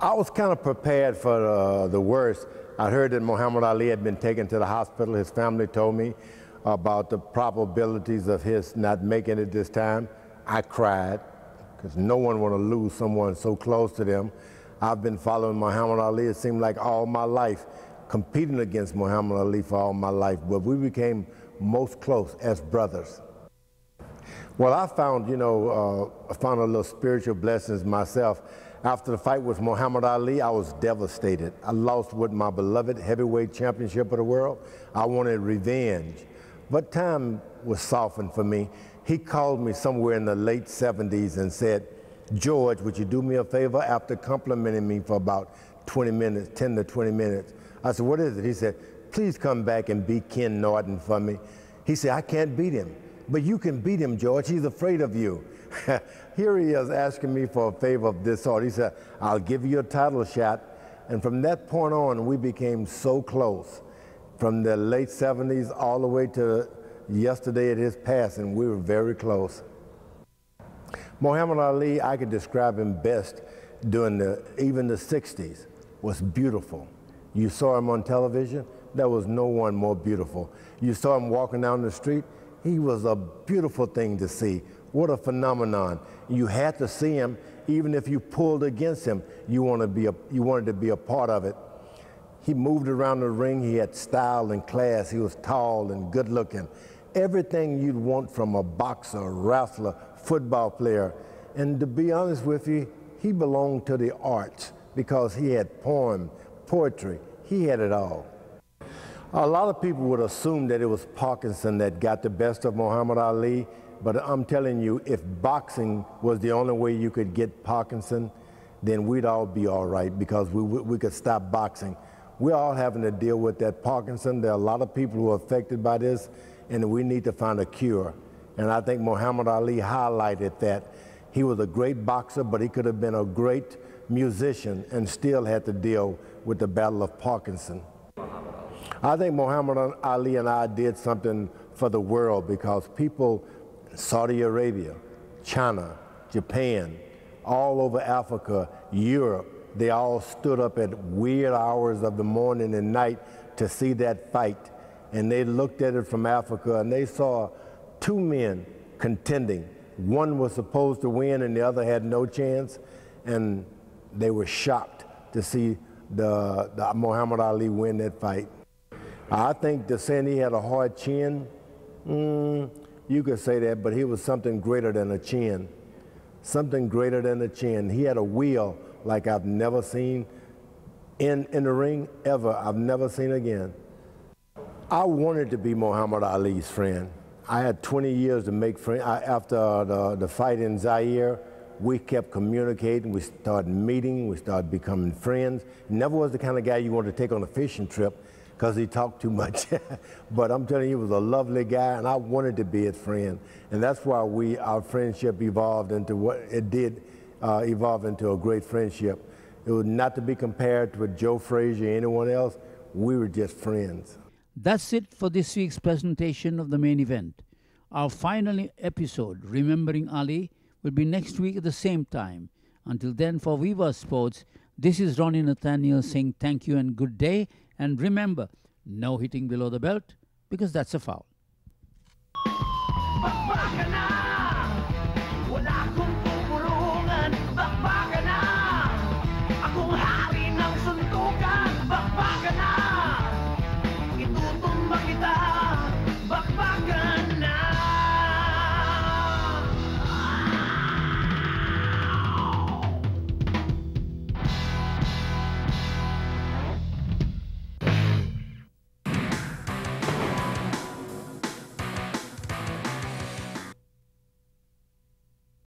I was kind of prepared for the worst. I heard that Muhammad Ali had been taken to the hospital. His family told me about the probabilities of his not making it this time. I cried because no one want to lose someone so close to them. I've been following Muhammad Ali, it seemed like all my life, competing against Muhammad Ali for all my life, but we became most close as brothers. Well, I found, I found a little spiritual blessings myself. After the fight with Muhammad Ali, I was devastated. I lost with my beloved heavyweight championship of the world. I wanted revenge. But time was softened for me. He called me somewhere in the late 70s and said, "George, would you do me a favor?" After complimenting me for about 20 minutes, 10 to 20 minutes. I said, "What is it?" He said, "Please come back and beat Ken Norton for me." He said, "I can't beat him." "But you can beat him, George. He's afraid of you." Here he is asking me for a favor of this sort. He said, "I'll give you a title shot." And from that point on, we became so close. From the late 70s all the way to yesterday at his passing, we were very close. Muhammad Ali, I could describe him best during even the 60s, was beautiful. You saw him on television, there was no one more beautiful. You saw him walking down the street, he was a beautiful thing to see. What a phenomenon. You had to see him, even if you pulled against him, you wanted to be a part of it. He moved around the ring, he had style and class, he was tall and good looking. Everything you'd want from a boxer, wrestler, football player. And to be honest with you, he belonged to the arts because he had poetry, he had it all. A lot of people would assume that it was Parkinson that got the best of Muhammad Ali, but I'm telling you, if boxing was the only way you could get Parkinson, then we'd all be all right because we could stop boxing. We're all having to deal with that Parkinson. There are a lot of people who are affected by this, and we need to find a cure. And I think Muhammad Ali highlighted that. He was a great boxer, but he could have been a great musician and still had to deal with the battle of Parkinson. I think Muhammad Ali and I did something for the world because people in Saudi Arabia, China, Japan, all over Africa, Europe, they all stood up at weird hours of the morning and night to see that fight. And they looked at it from Africa and they saw two men contending. One was supposed to win and the other had no chance. And they were shocked to see the Muhammad Ali win that fight. I think the saying he had a hard chin, you could say that, but he was something greater than a chin. Something greater than a chin. He had a will like I've never seen in the ring ever. I've never seen again. I wanted to be Muhammad Ali's friend. I had 20 years to make friends. After the fight in Zaire, we kept communicating, we started meeting, we started becoming friends. Never was the kind of guy you wanted to take on a fishing trip because he talked too much. But I'm telling you, he was a lovely guy, and I wanted to be his friend. And that's why our friendship evolved into what it did, evolve into a great friendship. It was not to be compared with Joe Frazier or anyone else. We were just friends. That's it for this week's presentation of the main event. Our final episode, Remembering Ali, will be next week at the same time. Until then, for Viva Sports, this is Ronnie Nathaniel saying thank you and good day. And remember, no hitting below the belt, because that's a foul.